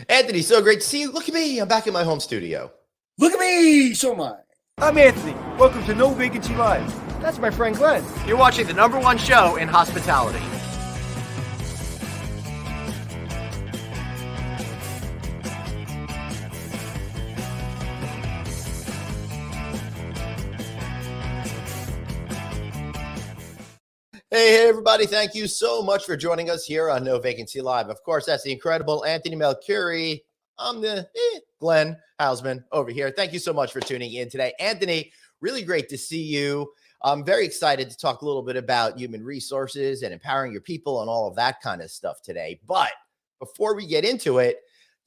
Anthony, so great to see you. Look at me. I'm back in my home studio. Look at me, so am I. I'm Anthony. Welcome to No Vacancy Live. That's my friend Glenn. You're watching the #1 show in hospitality. Hey, everybody. Thank you so much for joining us here on No Vacancy Live. Of course, that's the incredible Anthony Melchiori. I'm the Glenn Hausman over here. Thank you so much for tuning in today. Anthony, really great to see you. I'm very excited to talk a little bit about human resources and empowering your people and all of that kind of stuff today. But before we get into it,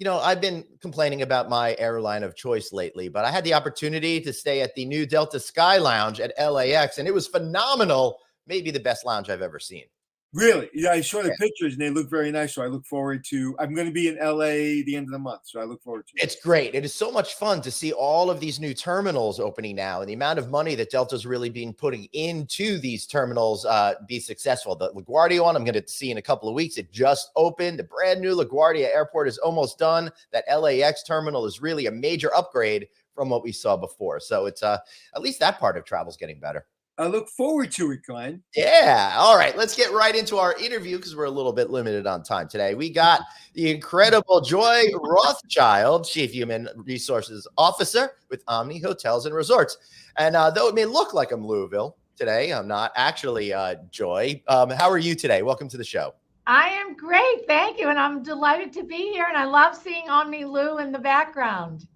I've been complaining about my airline of choice lately, but I had the opportunity to stay at the new Delta Sky Lounge at LAX, and it was phenomenal. Maybe the best lounge I've ever seen. Really? Yeah, I saw the pictures and they look very nice. So I look forward to, I'm going to be in LA the end of the month. So I look forward to it. It's great. It is so much fun to see all of these new terminals opening now and the amount of money that Delta's really been putting into these terminals be successful. The LaGuardia one I'm going to see in a couple of weeks. It just opened. The brand new LaGuardia airport is almost done. That LAX terminal is really a major upgrade from what we saw before. So it's at least that part of travel is getting better. I look forward to it, Glenn. Yeah. All right. Let's get right into our interview because we're a little bit limited on time today. We got the incredible Joy Rothschild, Chief Human Resources Officer with Omni Hotels and Resorts. And though it may look like I'm Louisville today, I'm not actually Joy. How are you today? Welcome to the show. I am great. Thank you. And I'm delighted to be here. And I love seeing Omni Lou in the background.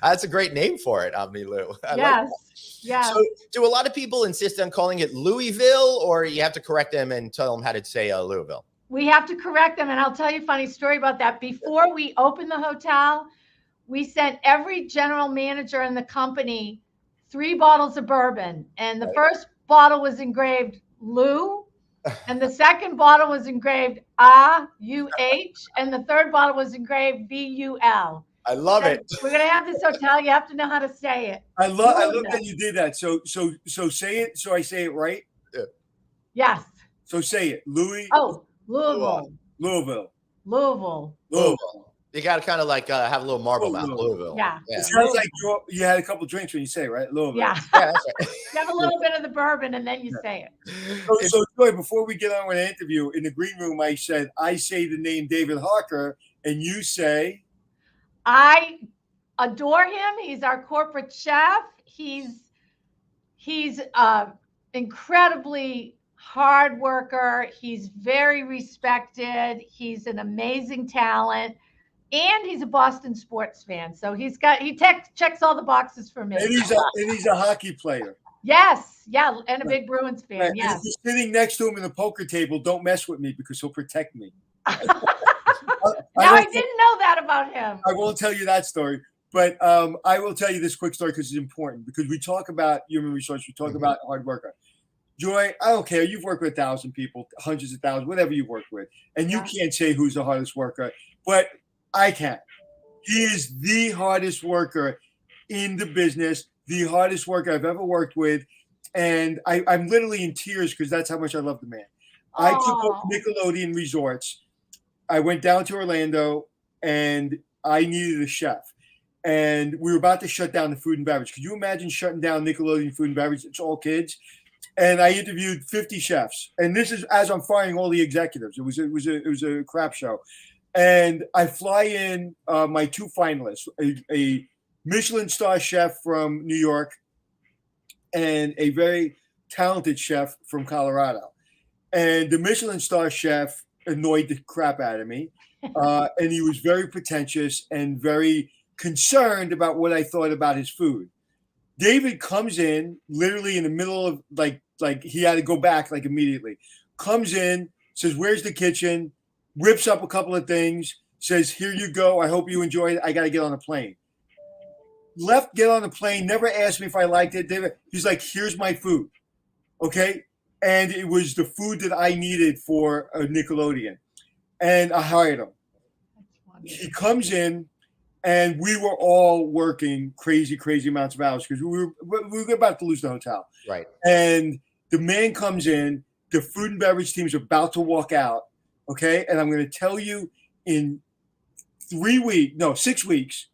That's a great name for it, Omni Lou. Yes. Yes. So do a lot of people insist on calling it Louisville, or you have to correct them and tell them how to say Louisville? We have to correct them. And I'll tell you a funny story about that. Before we opened the hotel, we sent every general manager in the company 3 bottles of bourbon. And the first bottle was engraved Lou. And the second bottle was engraved A-U-H. And the third bottle was engraved B-U-L. I love it. We're going to have this hotel. You have to know how to say it. I love that you did that. So say it. So I say it right. Yeah. Yes. So say it. Louisville. You got to kind of like have a little marble mouth. Louisville. Yeah. It sounds like you had a couple drinks when you say it, right? Louisville. Yeah. Yeah, that's right. You have a little bit of the bourbon and then you say it. So Joy, before we get on with the interview, in the green room, I said, I say the name David Harker, and you say? I adore him. He's our corporate chef. He's incredibly hard worker. He's very respected. He's an amazing talent. And he's a Boston sports fan. So he checks all the boxes for me. And he's a hockey player. Yes. Yeah. And a big Bruins fan. Right. Yes. If you're sitting next to him in the poker table, don't mess with me because he'll protect me. I didn't know that about him. I won't tell you that story, but I will tell you this quick story because it's important. Because we talk about human resources, we talk about hard worker. Joy, I don't care. You've worked with 1,000 people, hundreds of thousands, whatever you've worked with, and you can't say who's the hardest worker, but I can. He is the hardest worker in the business, the hardest worker I've ever worked with, and I'm literally in tears because that's how much I love the man. I took over Nickelodeon Resorts. I went down to Orlando and I needed a chef. And we were about to shut down the food and beverage. Could you imagine shutting down Nickelodeon food and beverage? It's all kids. And I interviewed 50 chefs. And this is as I'm firing all the executives. It was a crap show. And I fly in my 2 finalists, a Michelin star chef from New York and a very talented chef from Colorado. And the Michelin star chef annoyed the crap out of me. And he was very pretentious and very concerned about what I thought about his food. David comes in literally in the middle of like he had to go back like immediately. Comes in, says, "Where's the kitchen?" Whips up a couple of things, says, "Here you go. I hope you enjoy it. I got to get on a plane." Get on the plane, never asked me if I liked it. David, he's like, "Here's my food." Okay. And it was the food that I needed for a Nickelodeon. And I hired him. He comes in, and we were all working crazy amounts of hours because we were about to lose the hotel. Right. And the man comes in, the food and beverage team's about to walk out. Okay. And I'm going to tell you in 6 weeks,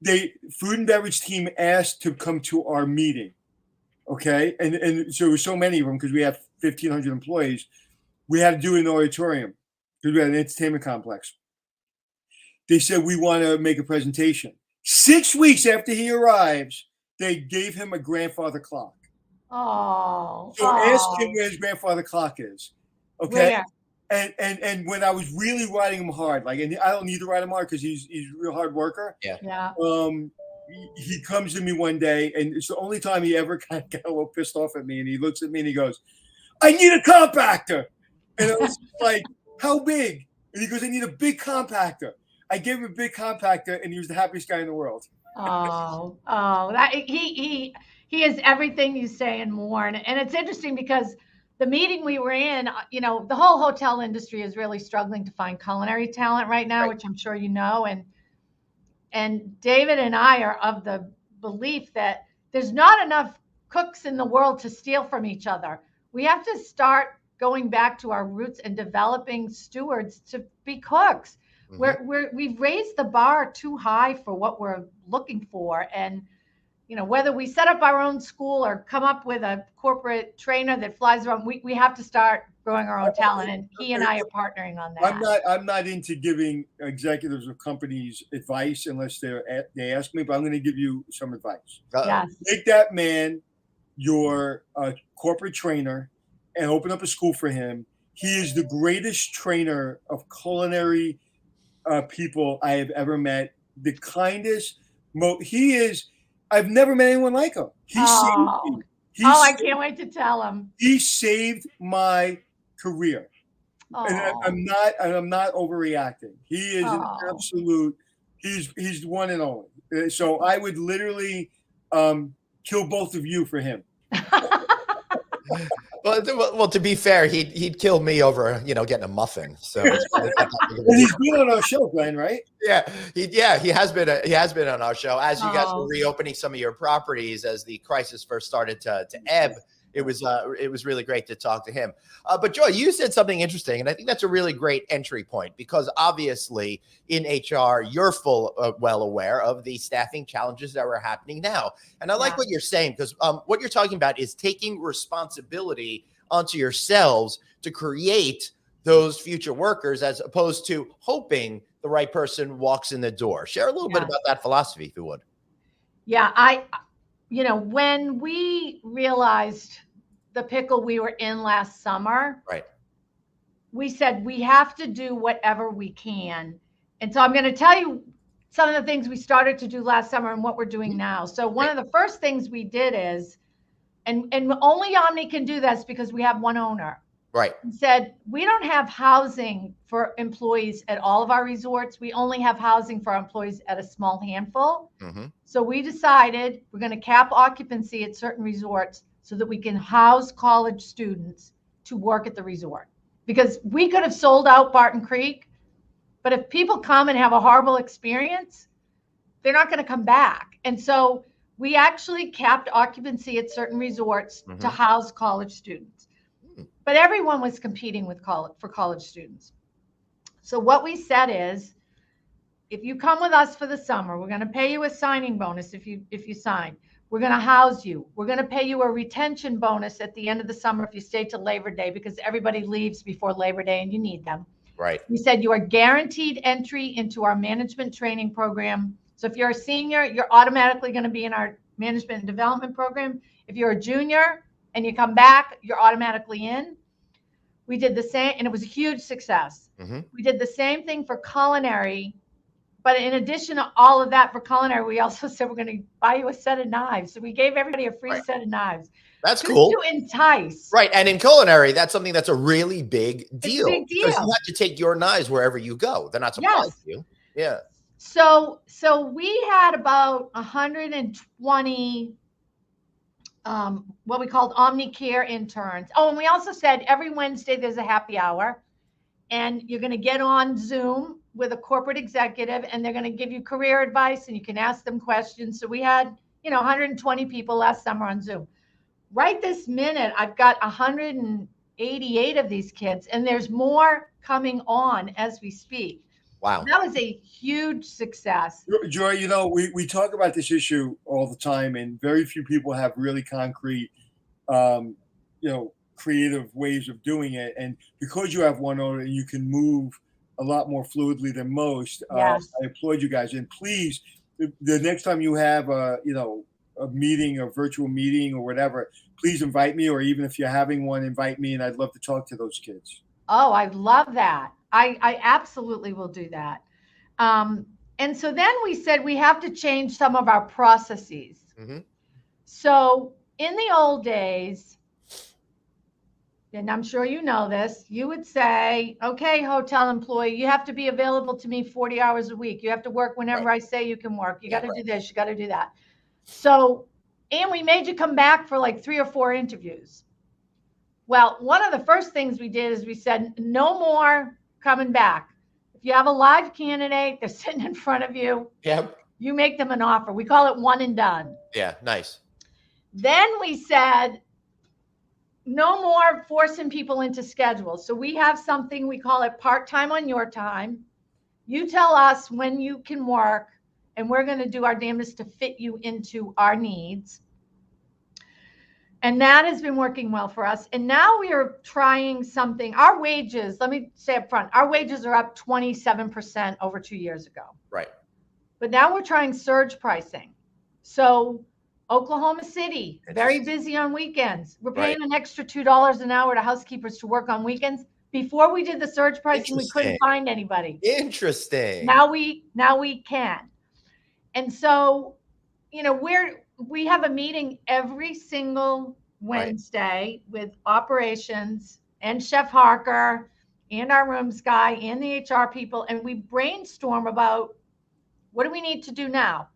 the food and beverage team asked to come to our meeting. Okay. And so there were so many of them because we have 1,500 employees. We had to do it in the auditorium because we had an entertainment complex. They said, we want to make a presentation. 6 weeks after he arrives, they gave him a grandfather clock. Oh. So ask him where his grandfather clock is. Okay. Where? And when I was really riding him hard, like, and I don't need to ride him hard because he's a real hard worker. Yeah. He comes to me one day, and it's the only time he ever kind of got a little pissed off at me. And he looks at me and he goes, "I need a compactor." And I was like, "How big?" And he goes, "I need a big compactor." I gave him a big compactor, and he was the happiest guy in the world. That he is everything you say and more. And it's interesting because the meeting we were in, the whole hotel industry is really struggling to find culinary talent right now, which I'm sure you know. And David and I are of the belief that there's not enough cooks in the world to steal from each other. We have to start going back to our roots and developing stewards to be cooks. Mm-hmm. We've raised the bar too high for what we're looking for. And, whether we set up our own school or come up with a corporate trainer that flies around, we have to start growing our own talent. And he and I are partnering on that. I'm not into giving executives of companies advice unless they ask me, but I'm going to give you some advice. Yes. Make that man your corporate trainer and open up a school for him. He is the greatest trainer of culinary people I have ever met. The kindest. I've never met anyone like him. He saved me. I can't wait to tell him. He saved my career. And I'm not overreacting. He is an absolute. He's one and only. So I would literally kill both of you for him. Well, to be fair, he'd kill me over, getting a muffin. So he's been on our show, Glenn, right? Yeah, he has been on our show. As you guys were reopening some of your properties, as the crisis first started to ebb, it was really great to talk to him. But Joy, you said something interesting, and I think that's a really great entry point because obviously in HR, you're well aware of the staffing challenges that are happening now. And I like what you're saying because what you're talking about is taking responsibility onto yourselves to create those future workers as opposed to hoping the right person walks in the door. Share a little bit about that philosophy, if you would. Yeah, when we realized the pickle we were in last summer, right, we said we have to do whatever we can. And so I'm going to tell you some of the things we started to do last summer and what we're doing now. So one of the first things we did is, and only Omni can do this because we have one owner. Right. Said, we don't have housing for employees at all of our resorts. We only have housing for our employees at a small handful. Mm-hmm. So we decided we're going to cap occupancy at certain resorts so that we can house college students to work at the resort. Because we could have sold out Barton Creek, but if people come and have a horrible experience, they're not going to come back. And so we actually capped occupancy at certain resorts to house college students. But everyone was competing for college students. So what we said is, if you come with us for the summer, we're going to pay you a signing bonus if you sign. We're going to house you. We're going to pay you a retention bonus at the end of the summer if you stay till Labor Day because everybody leaves before Labor Day and you need them. Right. We said you are guaranteed entry into our management training program. So if you're a senior, you're automatically going to be in our management and development program. If you're a junior and you come back, you're automatically in. We did the same, and it was a huge success. Mm-hmm. We did the same thing for culinary, but in addition to all of that for culinary, we also said we're going to buy you a set of knives. So we gave everybody a free set of knives. That's cool. To entice. Right, and in culinary, that's something that's a really big deal. It's a big deal. Because you have to take your knives wherever you go. They're not supplied to you. Yeah. So we had about 120 what we called Omni Care interns. Oh, and we also said every Wednesday there's a happy hour and you're going to get on Zoom with a corporate executive and they're going to give you career advice and you can ask them questions. So we had, 120 people last summer on Zoom. Right this minute, I've got 188 of these kids and there's more coming on as we speak. Wow. That was a huge success. Joy, you know, we talk about this issue all the time, and very few people have really concrete, you know, creative ways of doing it. And because you have one owner and you can move a lot more fluidly than most, Yes. I applaud you guys. And please, the next time you have a, you know, a meeting, a virtual meeting or whatever, please invite me, or even if you're having one, invite me, and I'd love to talk to those kids. Oh, I love that. I absolutely will do that. And so then we said we have to change some of our processes. Mm-hmm. So in the old days, and I'm sure you know this, you would say, okay, hotel employee, you have to be available to me 40 hours a week. You have to work whenever I say you can work. You got to do this, you got to do that. So, and we made you come back for like 3 or 4 interviews. Well, one of the first things we did is we said, no more coming back. If you have a live candidate, they're sitting in front of you. Yep. You make them an offer. We call it one and done. Yeah. Nice. Then we said, no more forcing people into schedules. So we have something, we call it part-time on your time. You tell us when you can work, and we're going to do our damnedest to fit you into our needs. And that has been working well for us. And now we are trying something. Our wages, let me say up front, our wages are up 27% over 2 years ago. Right. But now we're trying surge pricing. So Oklahoma City, very busy on weekends. We're paying an extra $2 an hour to housekeepers to work on weekends. Before we did the surge pricing, we couldn't find anybody. Interesting. Now we can. And so, you know, we have a meeting every single Wednesday with operations and Chef Harker and our rooms guy and the HR people, and we brainstorm about what do we need to do now?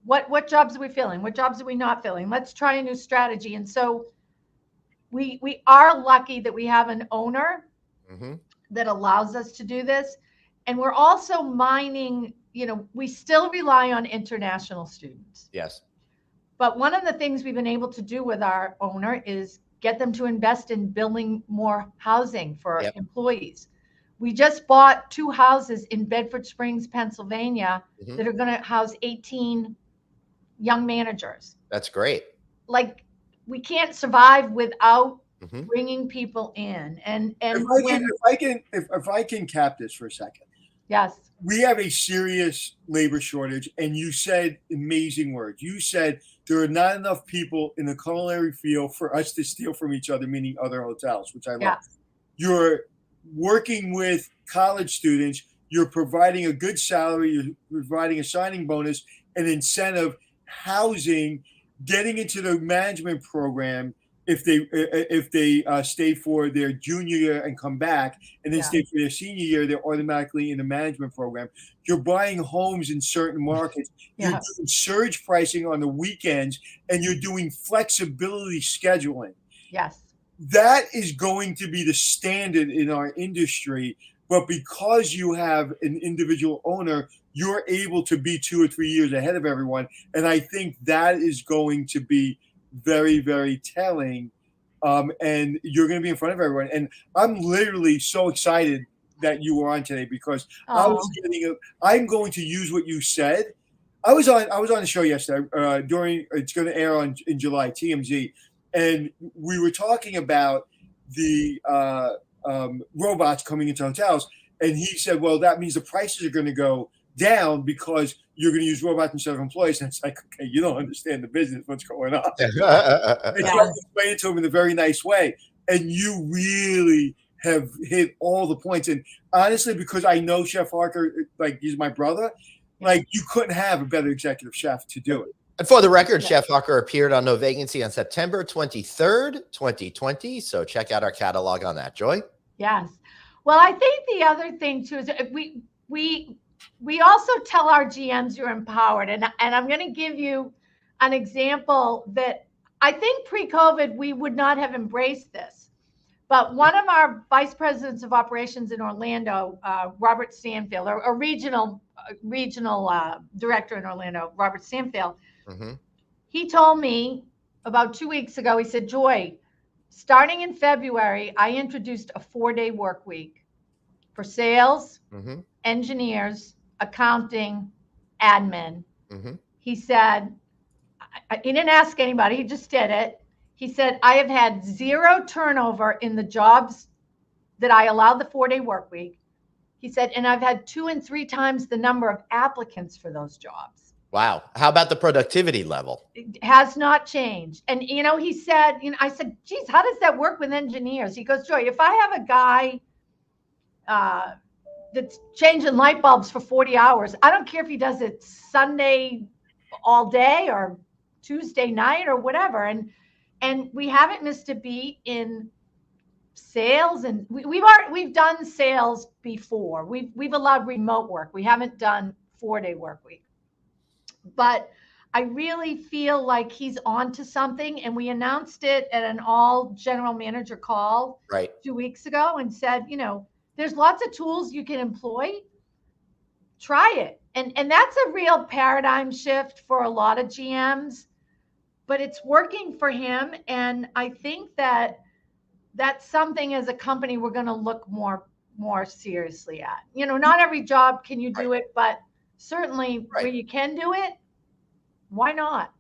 What jobs are we filling? What jobs are we not filling? Let's try a new strategy. And so we are lucky that we have an owner that allows us to do this. And we're also mining, you know, we still rely on international students. Yes. But one of the things we've been able to do with our owner is get them to invest in building more housing for employees. We just bought 2 houses in Bedford Springs, Pennsylvania, that are going to house 18 young managers. That's great. Like, we can't survive without bringing people in. And if I can cap this for a second. Yes. We have a serious labor shortage, and you said amazing words. You said there are not enough people in the culinary field for us to steal from each other, meaning other hotels, which I love. Yes. You're working with college students. You're providing a good salary. You're providing a signing bonus, an incentive, housing, getting into the management program if they stay for their junior year and come back, and then stay for their senior year, they're automatically in the management program. You're buying homes in certain markets. You're doing surge pricing on the weekends, and you're doing flexibility scheduling. Yes. That is going to be the standard in our industry. But because you have an individual owner, you're able to be 2 or 3 years ahead of everyone. And I think that is going to be very, very telling. And you're going to be in front of everyone. And I'm literally so excited that you were on today, because I'm going to use what you said. I was on the show yesterday it's going to air in July, TMZ. And we were talking about the robots coming into hotels. And he said, well, that means the prices are going to go down because you're going to use robots instead of employees. And it's like, okay, you don't understand the business, what's going on. And you have to explain it to him in a very nice way. And you really have hit all the points. And honestly, because I know Chef Harker, like, he's my brother, like, you couldn't have a better executive chef to do it. And for the record, Chef Harker appeared on No Vacancy on September 23rd, 2020. So check out our catalog on that, Joy. Yes. Well, I think the other thing too is we also tell our GMs you're empowered. And I'm going to give you an example that I think pre-COVID, we would not have embraced this. But one of our vice presidents of operations in Orlando, Robert Stanfield, or a regional director in Orlando, Robert Stanfield, he told me about 2 weeks ago, he said, Joy, starting in February, I introduced a 4-day work week. for sales, Mm-hmm. engineers, accounting, admin. Mm-hmm. He said, he didn't ask anybody, he just did it. He said, I have had zero turnover in the jobs that I allowed the 4-day work week. He said, and I've had 2 and 3 times the number of applicants for those jobs. Wow. How about the productivity level? It has not changed. And, he said, I said, geez, how does that work with engineers? He goes, Joy, if I have a guy that's changing light bulbs for 40 hours, I don't care if he does it Sunday all day or Tuesday night or whatever. And we haven't missed a beat in sales, and we've done sales before. We've allowed remote work. We haven't done 4-day work week. But I really feel like he's on to something, and we announced it at an all general manager call Right. 2 weeks ago and said, there's lots of tools you can employ. Try it. And that's a real paradigm shift for a lot of GMs, but it's working for him. And I think that's something as a company we're going to look more seriously at. Not every job can you do it, but certainly where you can do it, why not?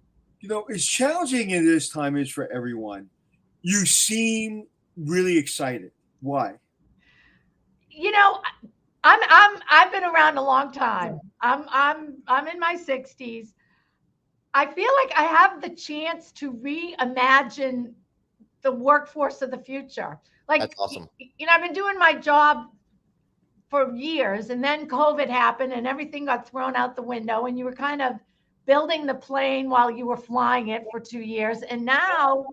As challenging as this time is for everyone, you seem really excited. Why? I've been around a long time. I'm in my 60s. I feel like I have the chance to reimagine the workforce of the future. Like, that's awesome. I've been doing my job for years, and then COVID happened and everything got thrown out the window, and you were kind of building the plane while you were flying it for 2 years. And now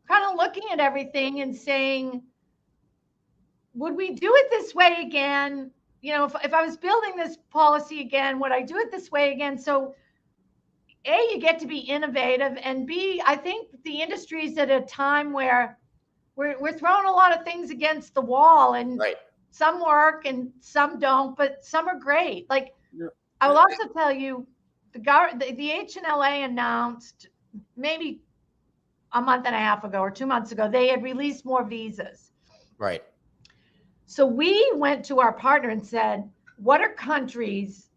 kind of looking at everything and saying, would we do it this way again? If I was building this policy again, would I do it this way again? So A, you get to be innovative, and B, I think the industry is at a time where we're throwing a lot of things against the wall, and some work and some don't, but some are great. Like, I will also tell you, the HNLA announced maybe a month and a half ago or 2 months ago, they had released more visas. Right. So we went to our partner and said, what are countries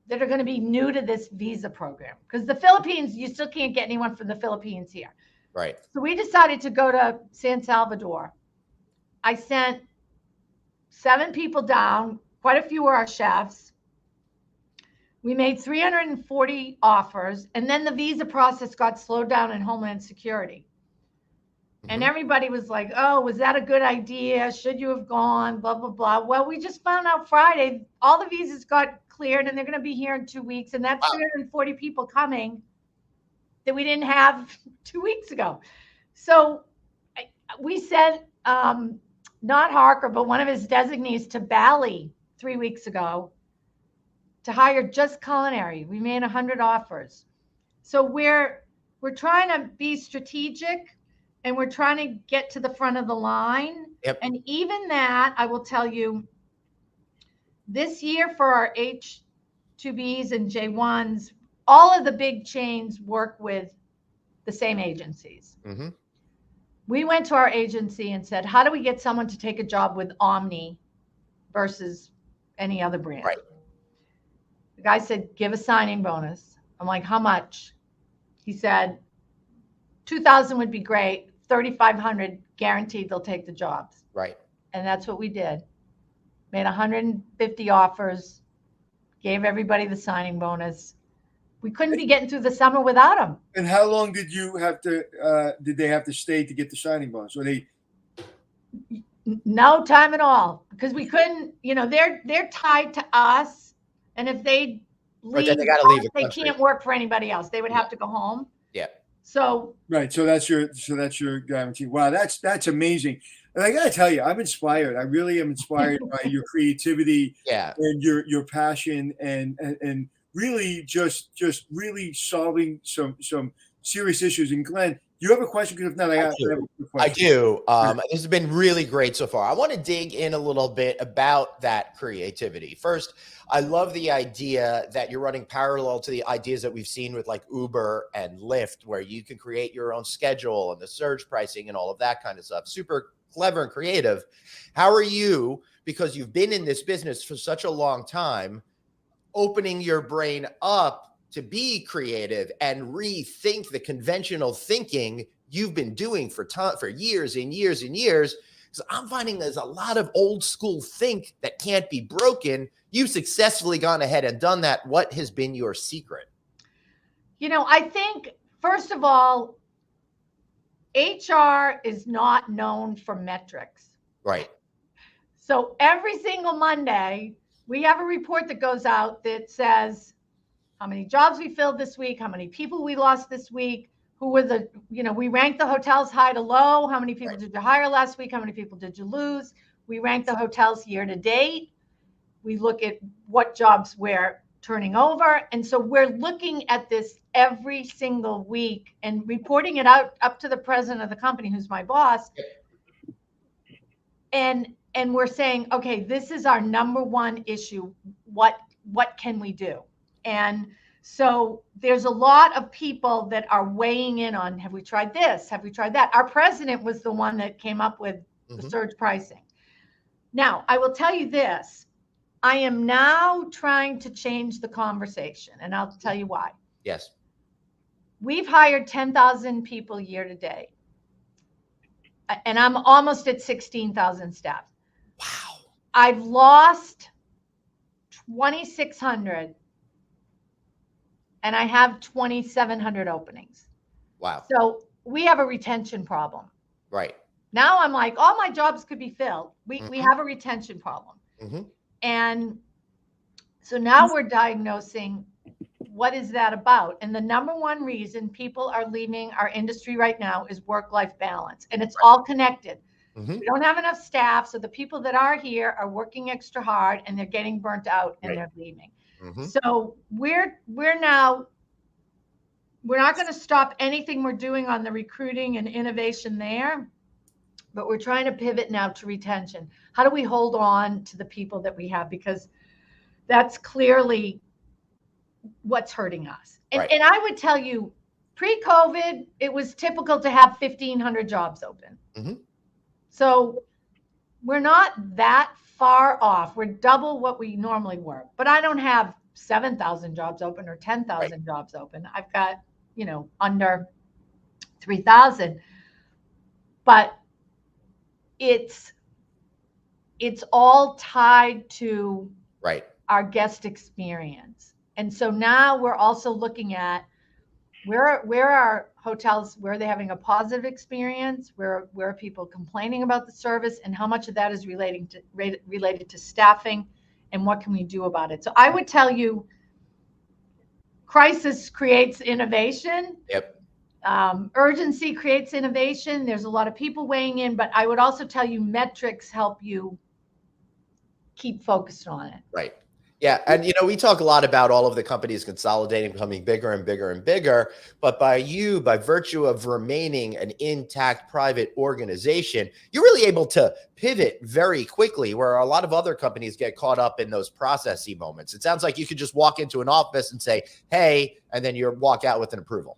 that are going to be new to this visa program? Because the Philippines, you still can't get anyone from the Philippines here. Right. So we decided to go to San Salvador. I sent 7 people down, quite a few were our chefs. We made 340 offers, and then the visa process got slowed down in Homeland Security. And everybody was like, oh, was that a good idea? Should you have gone? Blah, blah, blah. Well, we just found out Friday, all the visas got cleared, and they're going to be here in 2 weeks. And that's 340 people coming that we didn't have 2 weeks ago. So we sent not Harker, but one of his designees to Bali 3 weeks ago to hire just culinary. We made 100 offers. So we're trying to be strategic, and we're trying to get to the front of the line. Yep. And even that, I will tell you, this year for our H2Bs and J1s, all of the big chains work with the same agencies. Mm-hmm. We went to our agency and said, how do we get someone to take a job with Omni versus any other brand? Right. The guy said, give a signing bonus. I'm like, how much? He said, 2,000 would be great. 3,500 guaranteed they'll take the jobs. Right. And that's what we did. Made 150 offers, gave everybody the signing bonus. We couldn't be getting through the summer without them. And how long did you have to? Did they have to stay to get the signing bonus? Or they? No time at all, because we couldn't. They're tied to us, and if they leave, they got to leave. They can't work for anybody else. They would have to go home. Yeah. So right. So that's your guarantee. Wow, that's amazing. And I gotta tell you, I'm inspired. I really am inspired by your creativity, and your passion, and really just really solving some serious issues. And Glenn, do you have a question? Because if not, I have a question. I do. This has been really great so far. I want to dig in a little bit about that creativity. First, I love the idea that you're running parallel to the ideas that we've seen with like Uber and Lyft, where you can create your own schedule and the surge pricing and all of that kind of stuff. Super clever and creative. How are you because you've been in this business for such a long time, opening your brain up to be creative and rethink the conventional thinking you've been doing for years and years and years. So I'm finding there's a lot of old school think that can't be broken. You've successfully gone ahead and done that. What has been your secret? I think, first of all, HR is not known for metrics. Right. So every single Monday, we have a report that goes out that says how many jobs we filled this week, how many people we lost this week, who were we rank the hotels high to low. How many people did you hire last week? How many people did you lose? We rank the hotels year to date. We look at what jobs we're turning over. And so we're looking at this every single week and reporting it out up to the president of the company, who's my boss. And we're saying, okay, this is our number one issue. What can we do? And so there's a lot of people that are weighing in on, have we tried this? Have we tried that? Our president was the one that came up with the surge pricing. Now, I will tell you this. I am now trying to change the conversation, and I'll tell you why. Yes. We've hired 10,000 people year to date, and I'm almost at 16,000 staff. Wow. I've lost 2,600, and I have 2,700 openings. Wow. So we have a retention problem. Right. Now I'm like, all my jobs could be filled. We have a retention problem. And so now we're diagnosing, what is that about? And the number one reason people are leaving our industry right now is work-life balance. And it's all connected. We don't have enough staff. So the people that are here are working extra hard and they're getting burnt out and they're leaving. So we're not going to stop anything we're doing on the recruiting and innovation there, but we're trying to pivot now to retention. How do we hold on to the people that we have? Because that's clearly what's hurting us. And I would tell you, pre-COVID, it was typical to have 1,500 jobs open. So we're not that far off. We're double what we normally were. But I don't have 7,000 jobs open or 10,000 jobs open. I've got, under 3,000. But it's all tied to our guest experience. And so now we're also looking at where are hotels, where are they having a positive experience, where are people complaining about the service, and how much of that is related to staffing, and what can we do about it? So I would tell you, crisis creates innovation. Urgency creates innovation. There's a lot of people weighing in, but I would also tell you metrics help you keep focused on it. Yeah. And, we talk a lot about all of the companies consolidating, becoming bigger and bigger and bigger. But by virtue of remaining an intact private organization, you're really able to pivot very quickly, where a lot of other companies get caught up in those processy moments. It sounds like you could just walk into an office and say, hey, and then you walk out with an approval.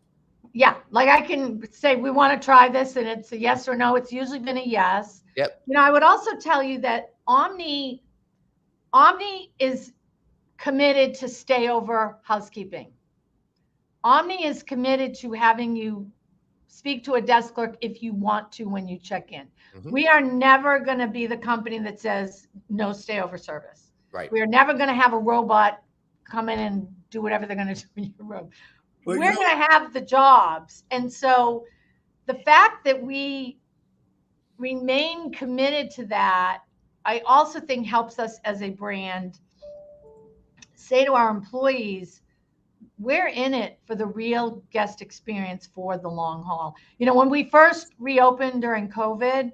Yeah. Like I can say, we want to try this, and it's a yes or no. It's usually been a yes. I would also tell you that Omni is committed to stay over housekeeping. Omni is committed to having you speak to a desk clerk if you want to when you check in. We are never going to be the company that says no stay over service. We are never going to have a robot come in and do whatever they're going to do in your room. We're going to have the jobs. And so the fact that we remain committed to that, I also think helps us as a brand say to our employees, we're in it for the real guest experience for the long haul. When we first reopened during COVID,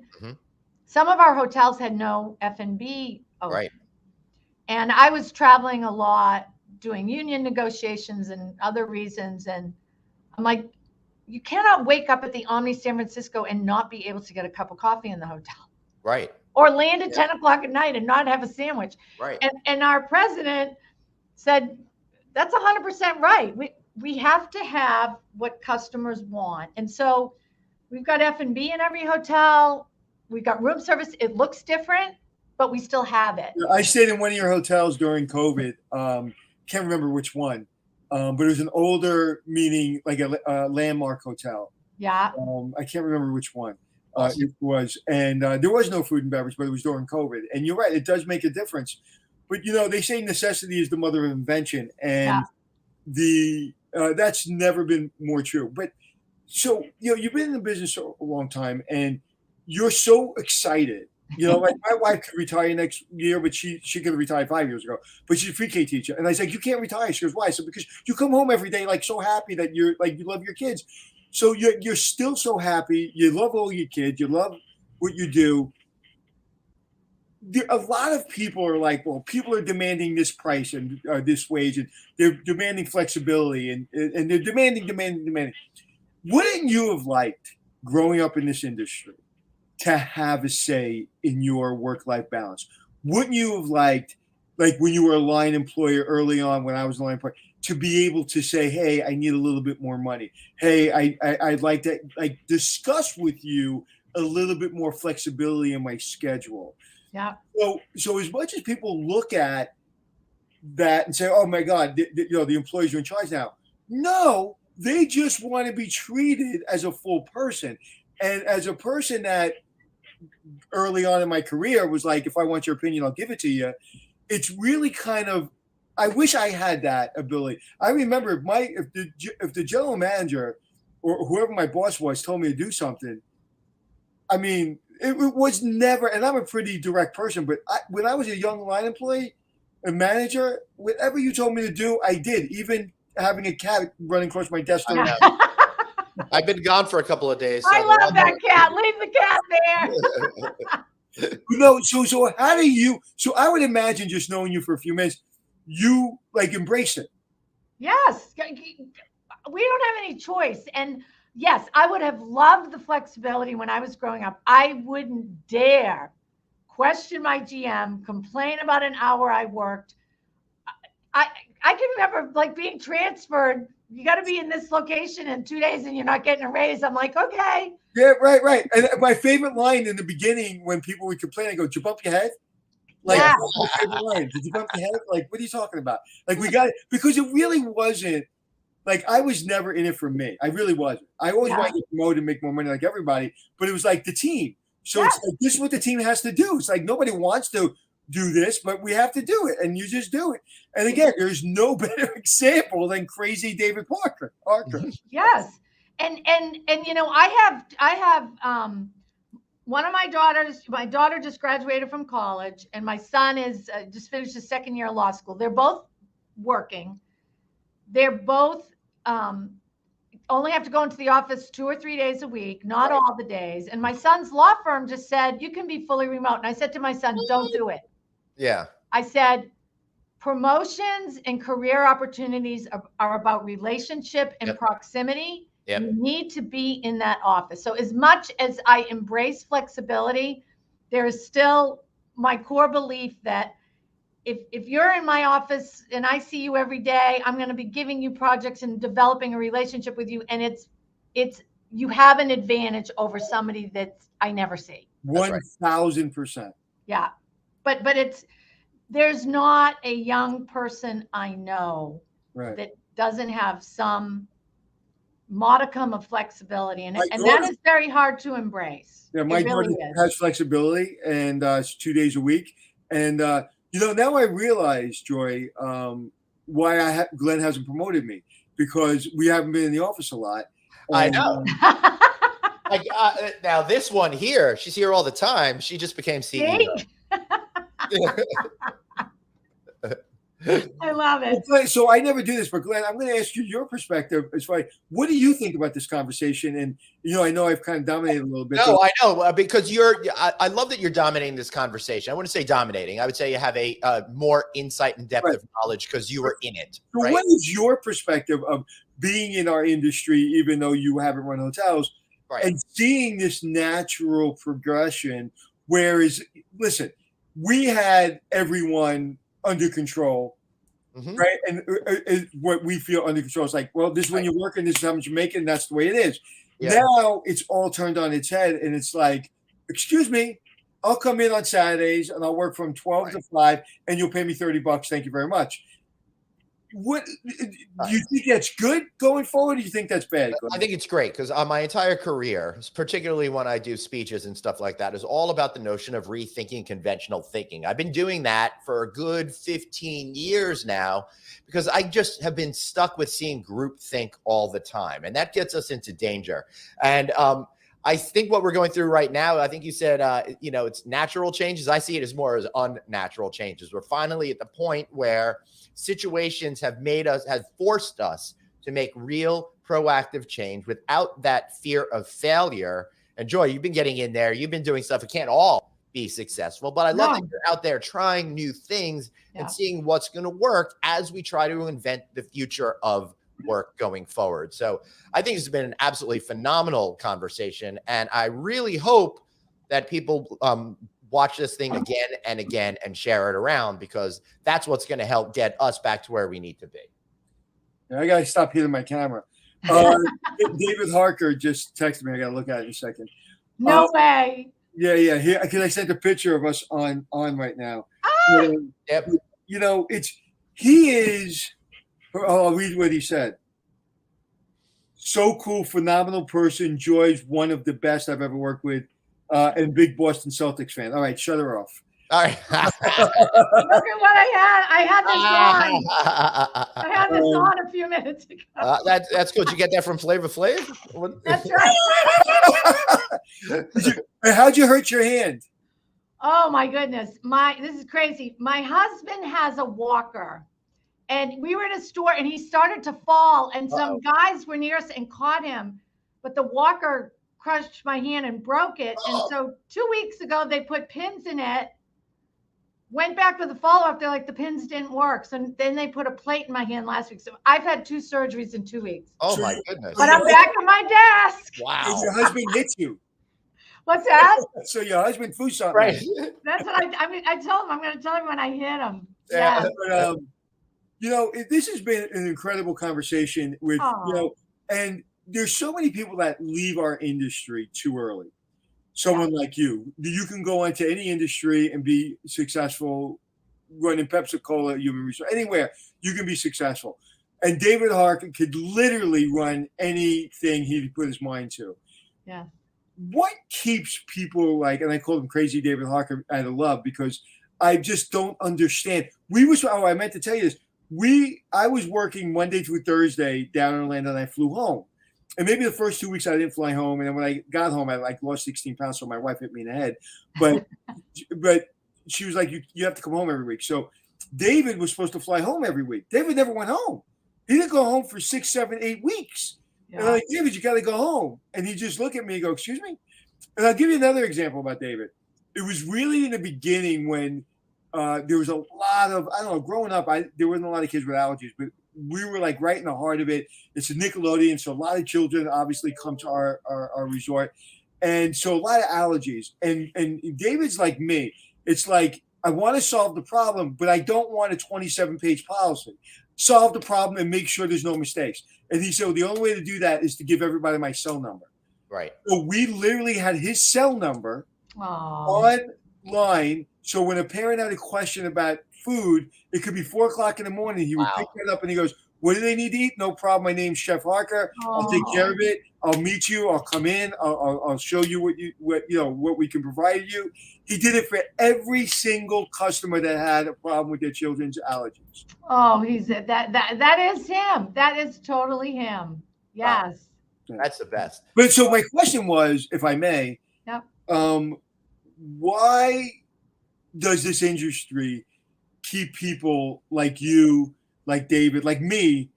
some of our hotels had no F&B open. And I was traveling a lot, doing union negotiations and other reasons. And I'm like, you cannot wake up at the Omni San Francisco and not be able to get a cup of coffee in the hotel. Or land at 10 o'clock at night and not have a sandwich. And our president said, that's 100% right. We have to have what customers want. And so we've got F&B in every hotel. We've got room service. It looks different. but we still have it. I stayed in one of your hotels during COVID. Can't remember which one, but it was an older, meaning like a landmark hotel. Yeah. I can't remember which one it was, and there was no food and beverage, but it was during COVID. And you're right, it does make a difference. But they say necessity is the mother of invention, and that's never been more true. But so you've been in the business for a long time, and you're so excited. Like my wife could retire next year, but she could have retired 5 years ago. But she's a pre-K teacher, and I was like, "You can't retire." She goes, "Why?" So because you come home every day like so happy that you're like you love your kids. So you're still so happy. You love all your kids. You love what you do. A lot of people are like, well, people are demanding this price and this wage, and they're demanding flexibility, and they're demanding. Wouldn't you have liked growing up in this industry to have a say in your work-life balance? Wouldn't you have liked, like when you were a line employer early on, when I was a line employer, to be able to say, hey, I need a little bit more money. Hey, I'd like to discuss with you a little bit more flexibility in my schedule. Yeah. So as much as people look at that and say, oh my God, the employees are in charge now. No, they just want to be treated as a full person. And as a person that early on in my career was like, if I want your opinion, I'll give it to you. It's really kind of, I wish I had that ability. I remember if the general manager or whoever my boss was told me to do something, I mean, it was never, and I'm a pretty direct person, but when I was a young line employee, a manager, whatever you told me to do, I did. Even having a cat running across my desk. I've been gone for a couple of days. So I love that cat. Leave the cat there. So how do you? So I would imagine, just knowing you for a few minutes, you like embrace it. Yes, we don't have any choice. And yes, I would have loved the flexibility when I was growing up. I wouldn't dare question my GM, complain about an hour I worked. I can remember like being transferred. You got to be in this location in 2 days and you're not getting a raise. I'm like, okay. Yeah, right. And my favorite line in the beginning when people would complain, I go, did you bump your head? Like, yeah. my favorite line. Did you bump your head? Like, what are you talking about? Like, we got it. Because it really wasn't, like, I was never in it for me. I really wasn't. I always wanted to get promoted and make more money like everybody. But it was like the team. So it's like, this is what the team has to do. It's like nobody wants to do this, but we have to do it. And you just do it. And again, there's no better example than crazy David Parker. Yes. And I have one of my daughter just graduated from college, and my son is just finished his second year of law school. They're both working. They're both only have to go into the office 2 or 3 days a week, not all the days. And my son's law firm just said, you can be fully remote. And I said to my son, don't do it. Yeah. I said, promotions and career opportunities are about relationship and proximity. Yep. You need to be in that office. So as much as I embrace flexibility, there is still my core belief that if you're in my office and I see you every day, I'm going to be giving you projects and developing a relationship with you. And it's you have an advantage over somebody that I never see. 1,000%. Yeah. But there's not a young person I know that doesn't have some modicum of flexibility, and that is very hard to embrace. Yeah, my daughter has flexibility, and it's 2 days a week. And now I realize, Joy, why Glenn hasn't promoted me, because we haven't been in the office a lot. I know. Now this one here, she's here all the time. She just became CEO. I love it. So I never do this, but Glenn, I'm going to ask you your perspective as far as what do you think about this conversation? And I know I've kind of dominated a little bit. No, I know, because I love that you're dominating this conversation. I wouldn't say dominating. I would say you have a more insight and depth of knowledge because you were in it. So what is your perspective of being in our industry, even though you haven't run hotels, and seeing this natural progression? Whereas, listen, we had everyone under control, right? And what we feel under control is like, well, this is when you're working, this is how much you're making, that's the way it is. Yeah. Now it's all turned on its head, and it's like, excuse me, I'll come in on Saturdays and I'll work from 12 to 5 and you'll pay me $30. Thank you very much. What do you think that's good going forward? Or do you think that's bad? I think it's great because my entire career, particularly when I do speeches and stuff like that, is all about the notion of rethinking conventional thinking. I've been doing that for a good 15 years now because I just have been stuck with seeing groupthink all the time. And that gets us into danger. And I think what we're going through right now, I think you said, it's natural changes. I see it as more as unnatural changes. We're finally at the point where situations have forced us to make real proactive change without that fear of failure. And Joy, you've been getting in there. You've been doing stuff. It can't all be successful, but I love that you're out there trying new things and seeing what's going to work as we try to invent the future of work going forward. So I think it's been an absolutely phenomenal conversation. And I really hope that people watch this thing again and again and share it around because that's what's going to help get us back to where we need to be. I got to stop hitting my camera. David Harker just texted me. I got to look at it in a second. No way. Yeah. Here, because I sent a picture of us on right now. Yep. He is. I'll read what he said. So cool, phenomenal person. Joy's one of the best I've ever worked with, and big Boston Celtics fan. All right, shut her off. All right. Look at what I had. I had this on a few minutes ago. That's good. Did you get that from Flavor Flav? That's right. How'd you hurt your hand? Oh my goodness. This is crazy. My husband has a walker. And we were in a store and he started to fall and some guys were near us and caught him, but the walker crushed my hand and broke it. And so 2 weeks ago, they put pins in it, went back with a follow-up. They're like, the pins didn't work. So then they put a plate in my hand last week. So I've had 2 surgeries in 2 weeks. Oh my goodness. But I'm back at my desk. Wow. And your husband hits you. What's that? So your husband threw something. Right. That's what I told him. I'm going to tell him when I hit him. Yeah. Yeah. But, this has been an incredible conversation with, and there's so many people that leave our industry too early. Someone like you can go into any industry and be successful, running Pepsi-Cola, human resource, anywhere you can be successful. And David Harker could literally run anything he put his mind to. Yeah. What keeps people and I call him Crazy David Harker out of love because I just don't understand. I meant to tell you this. I was working Monday through Thursday down in Orlando and I flew home. And maybe the first 2 weeks I didn't fly home. And then when I got home, I lost 16 pounds. So my wife hit me in the head. But she was like, you have to come home every week. So David was supposed to fly home every week. David never went home. He didn't go home for 6, 7, 8 weeks. Yeah. And I'm like, David, you got to go home. And he just looked at me and go, excuse me? And I'll give you another example about David. It was really in the beginning when there was a lot of, growing up, there wasn't a lot of kids with allergies, but we were right in the heart of it. It's a Nickelodeon, so a lot of children obviously come to our resort. And so a lot of allergies. And David's like me. It's like, I want to solve the problem, but I don't want a 27-page policy. Solve the problem and make sure there's no mistakes. And he said, well, the only way to do that is to give everybody my cell number. Right. So we literally had his cell number online. So when a parent had a question about food, it could be 4:00 in the morning. He would pick that up and he goes, what do they need to eat? No problem. My name's Chef Harker. I'll take care of it. I'll meet you. I'll come in. I'll show you what we can provide you. He did it for every single customer that had a problem with their children's allergies. Oh, that is him. That is totally him. Yes. That's the best. But so my question was, if I may, why does this industry keep people like you, like David, like me?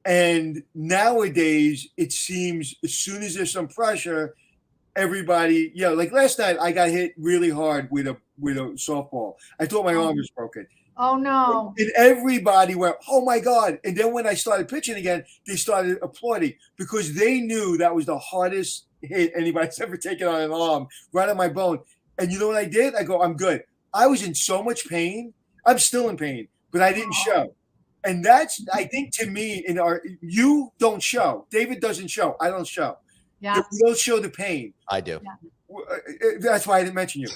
And nowadays, it seems as soon as there's some pressure, everybody, like last night, I got hit really hard with a softball. I thought my arm was broken. Oh, no. And everybody went, oh, my God. And then when I started pitching again, they started applauding because they knew that was the hardest hit anybody's ever taken on an arm, right on my bone. And you know what I did? I go, I'm good. I was in so much pain. I'm still in pain, but I didn't show. And that's, I think, to me, you don't show. David doesn't show. I don't show. Yeah. We don't show the pain. I do. Yeah. That's why I didn't mention you.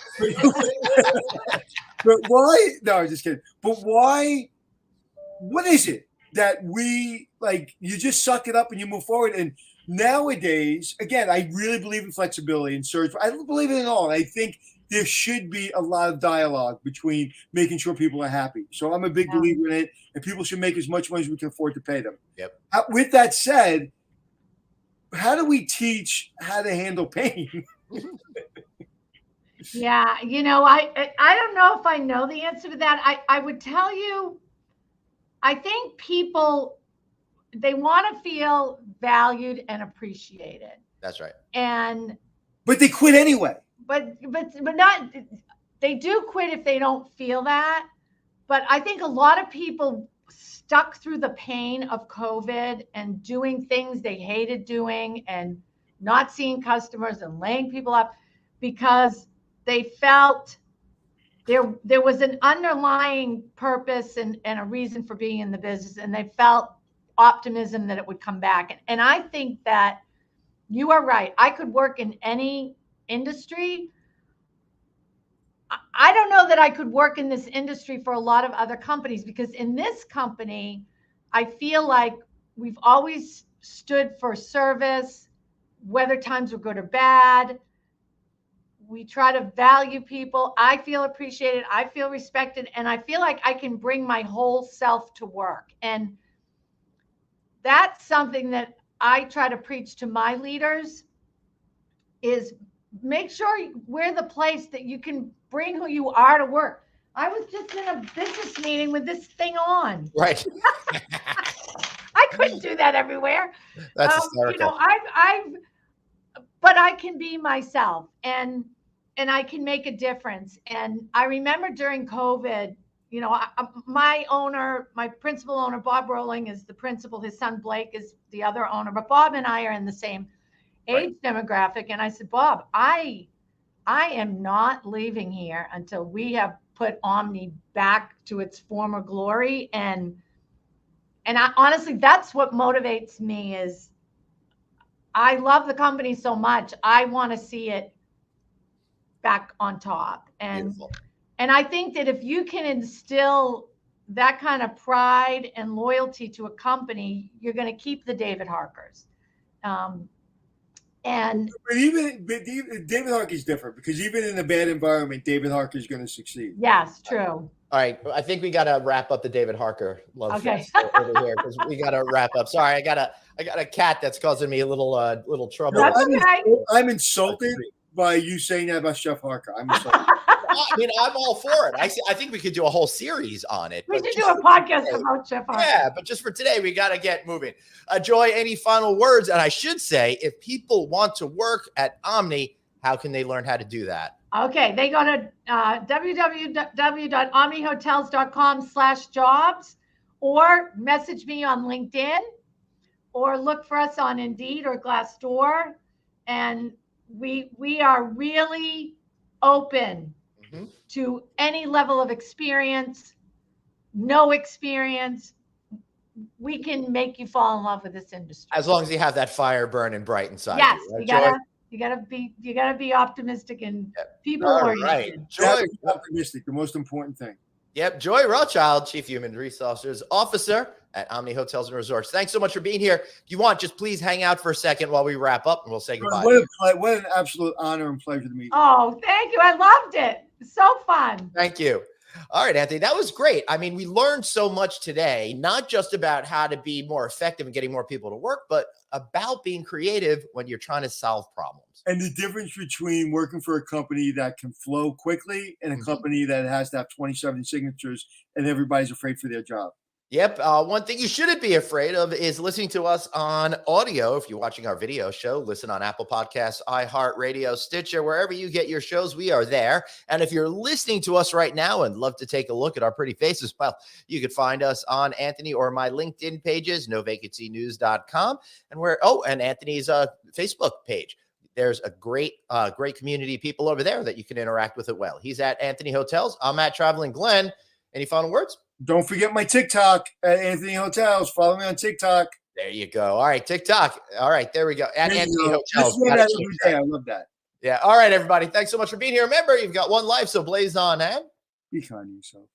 But why? No, I'm just kidding. But why? What is it that we like? You just suck it up and you move forward. And nowadays, again, I really believe in flexibility and search. I don't believe in it all. I think there should be a lot of dialogue between making sure people are happy. So I'm a big believer in it, and people should make as much money as we can afford to pay them. Yep. With that said, how do we teach how to handle pain? Yeah, I don't know if I know the answer to that. I would tell you, I think people, they want to feel valued and appreciated. That's right. But they quit anyway. But not, they do quit if they don't feel that. But I think a lot of people stuck through the pain of COVID and doing things they hated doing and not seeing customers and laying people up because they felt there was an underlying purpose and a reason for being in the business, and they felt optimism that it would come back. And I think that you are right. I could work in any industry. I don't know that I could work in this industry for a lot of other companies, because in this company, I feel like we've always stood for service, whether times were good or bad. We try to value people. I feel appreciated. I feel respected. And I feel like I can bring my whole self to work. And that's something that I try to preach to my leaders, is make sure we're the place that you can bring who you are to work. I was just in a business meeting with this thing on. Right. I couldn't do that everywhere. That's hysterical. But I can be myself, and I can make a difference. And I remember during COVID, my principal owner, Bob Rowling, is the principal. His son Blake is the other owner, but Bob and I are in the same age demographic. And I said, Bob, I am not leaving here until we have put Omni back to its former glory. And I honestly, that's what motivates me. Is I love the company so much. I want to see it back on top. Beautiful. And I think that if you can instill that kind of pride and loyalty to a company, you're going to keep the David Harkers. But David Harker is different, because even in a bad environment, David Harker is going to succeed. Yes, true. All right, I think we got to wrap up the David Harker love fest over here, because we got to wrap up. Sorry, I got a cat that's causing me a little trouble. That's okay. I'm insulted by you saying that about Chef Harker. I'm insulted. I mean, I'm all for it. I think we could do a whole series on it. We should do a podcast about Chef Harker. Yeah, but just for today, we got to get moving. Joy, any final words? And I should say, if people want to work at Omni, how can they learn how to do that? Okay, they go to www.omnihotels.com/jobs, or message me on LinkedIn, or look for us on Indeed or Glassdoor. And we are really open to any level of experience, no experience. We can make you fall in love with this industry, as long as you have that fire burning bright inside. Yes, you, right, you gotta be optimistic and people oriented. Right. Joy, optimistic, the most important thing. Yep, Joy Rothschild, Chief Human Resources Officer at Omni Hotels and Resorts. Thanks so much for being here. If you want, just please hang out for a second while we wrap up, and we'll say goodbye. What an absolute honor and pleasure to meet you. Oh, thank you. I loved it. So fun. Thank you. All right, Anthony, that was great. I mean, we learned so much today, not just about how to be more effective in getting more people to work, but about being creative when you're trying to solve problems. And the difference between working for a company that can flow quickly and a company that has to have 27 signatures and everybody's afraid for their job. Yep. One thing you shouldn't be afraid of is listening to us on audio. If you're watching our video show, listen on Apple Podcasts, iHeartRadio, Stitcher, wherever you get your shows, we are there. And if you're listening to us right now and love to take a look at our pretty faces, well, you could find us on Anthony or my LinkedIn pages, novacancynews.com, and Anthony's Facebook page. There's a great community of people over there that you can interact with as well. He's at Anthony Hotels. I'm at Traveling Glenn. Any final words? Don't forget my TikTok at Anthony Hotels. Follow me on TikTok. There you go. All right, TikTok. All right, there we go. At Anthony Hotels. I love that. Yeah. All right, everybody. Thanks so much for being here. Remember, you've got one life, so blaze on and Be kind to yourself.